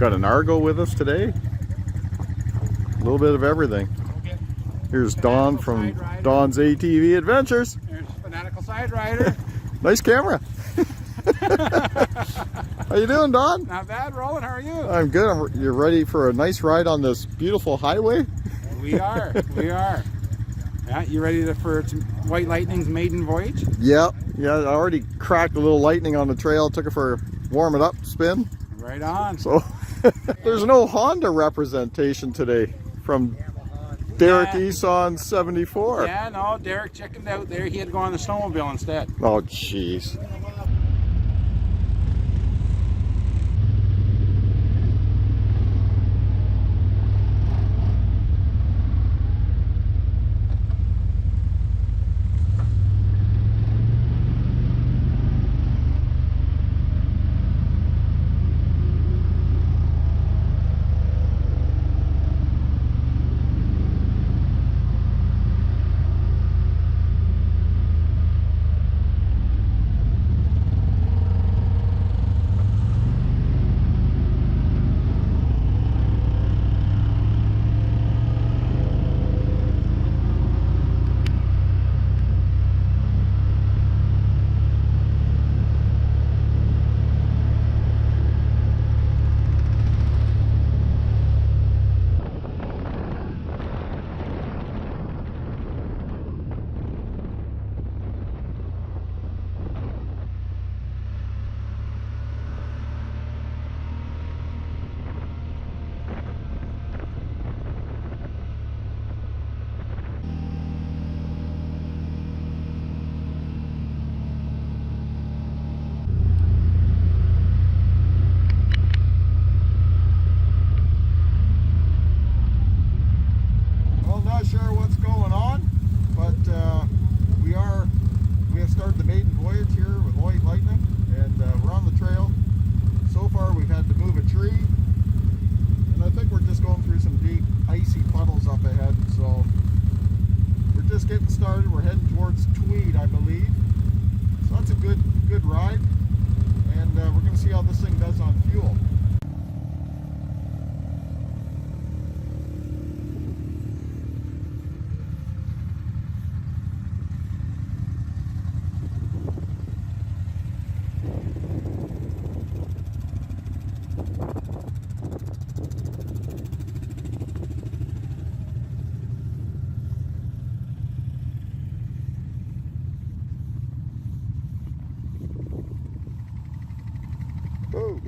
Got an Argo with us today. A little bit of everything. Here's Don from Don's ATV Adventures. There's Fanatical Side Rider. Nice camera. How you doing, Don? Not bad, Roland. How are you? I'm good. You're ready for a nice ride on this beautiful highway? We are. We are. Yeah, you ready for White Lightning's maiden voyage? Yeah. Yeah, I already cracked a little lightning on the trail. Took it for a warm it up spin. Right on. So there's no Honda representation today from Derek Eson 74. Yeah, no, Derek chickened out there. He had to go on the snowmobile instead. Oh, jeez. Sure what's going on, but we have started the maiden voyage here with White Lightning, and we're on the trail. So far we've had to move a tree, and I think we're just going through some deep icy puddles up ahead, so we're just getting started. We're heading towards Tweed, I believe, so that's a good ride, and we're going to see how this thing does on fuel. Boom.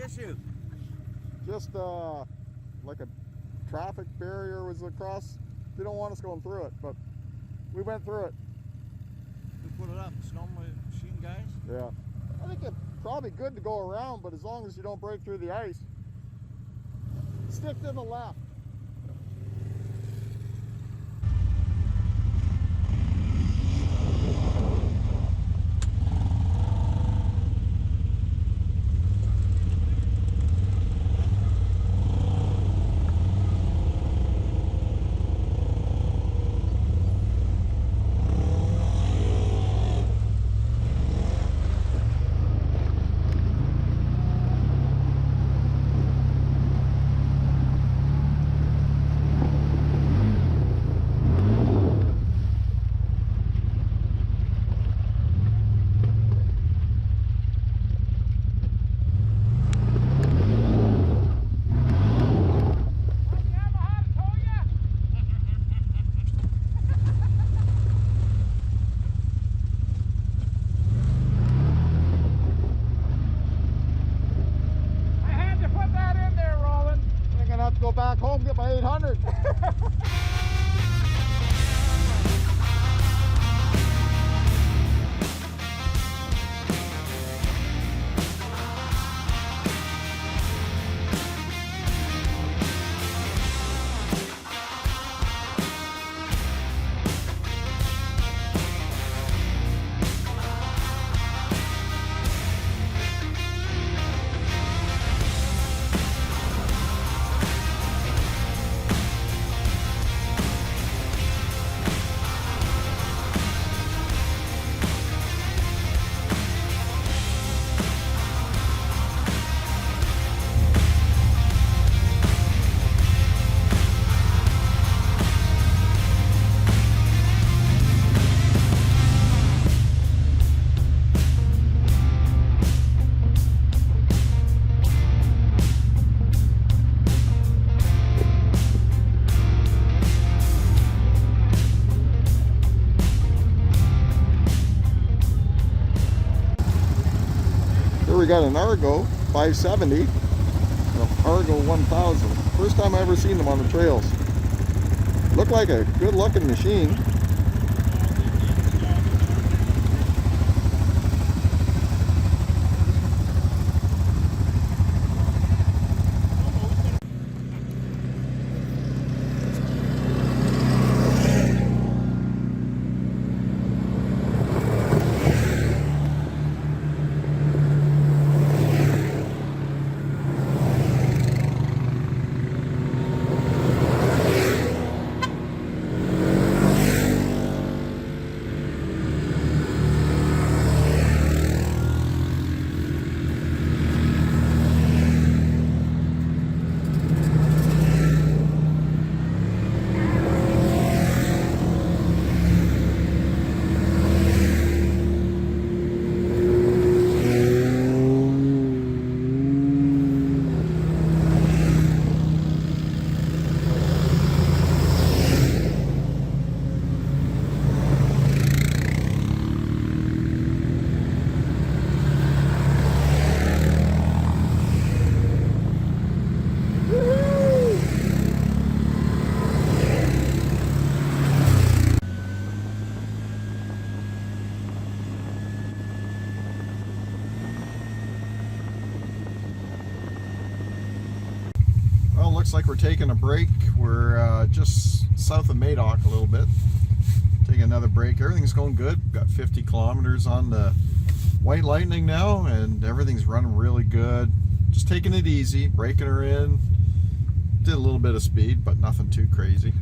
Issue? Just like a traffic barrier was across. They don't want us going through it, but we went through it. Who put it up? Snow machine guys? Yeah. I think it's probably good to go around, but as long as you don't break through the ice. Stick to the left. we got an Argo 570, an Argo 1000. First time I ever seen them on the trails. Looked like a good looking machine. Well, looks like we're taking a break. We're just south of Madoc a little bit. Taking another break. Everything's going good. Got 50 kilometers on the White Lightning now, and everything's running really good. Just taking it easy, breaking her in. Did a little bit of speed, but nothing too crazy.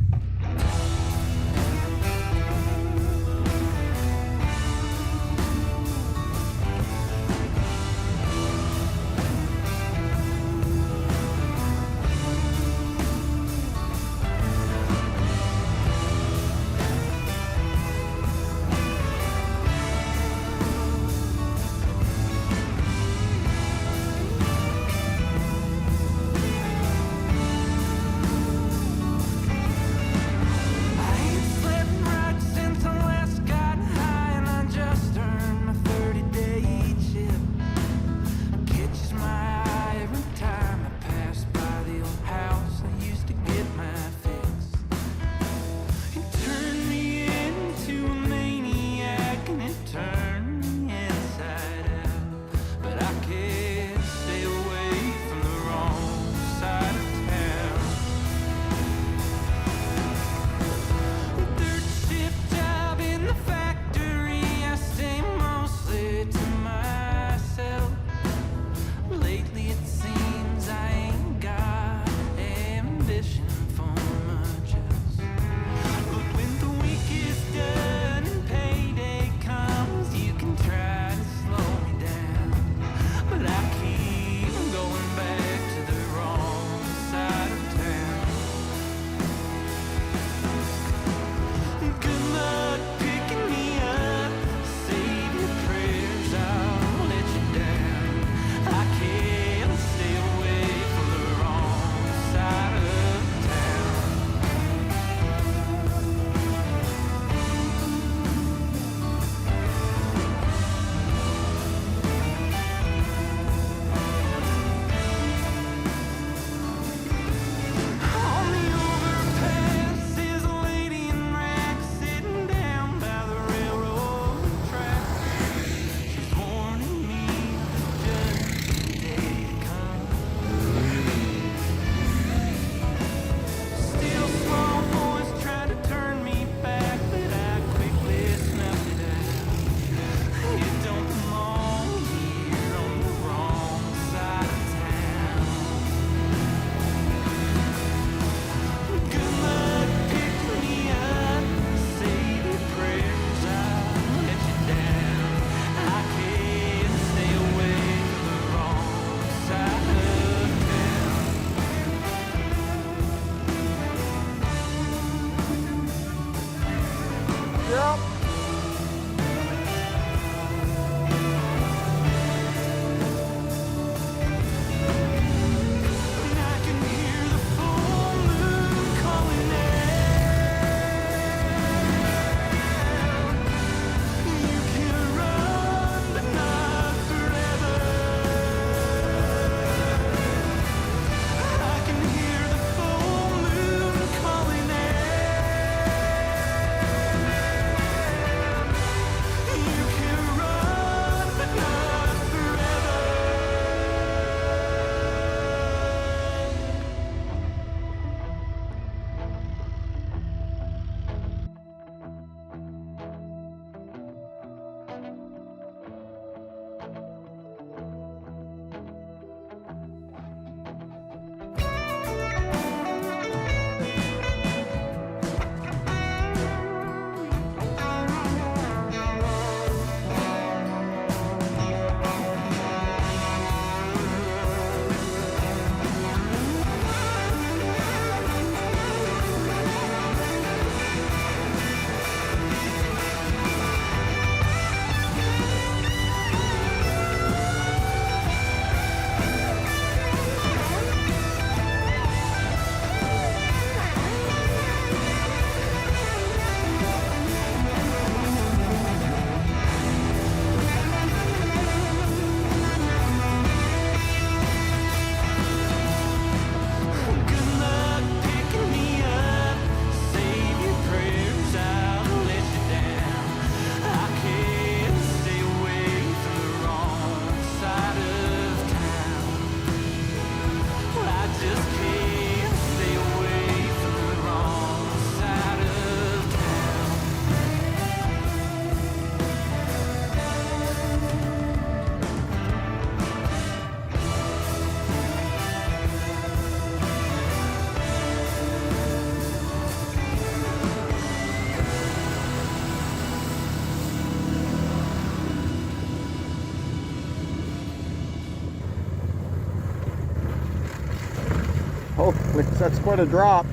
That's quite a drop.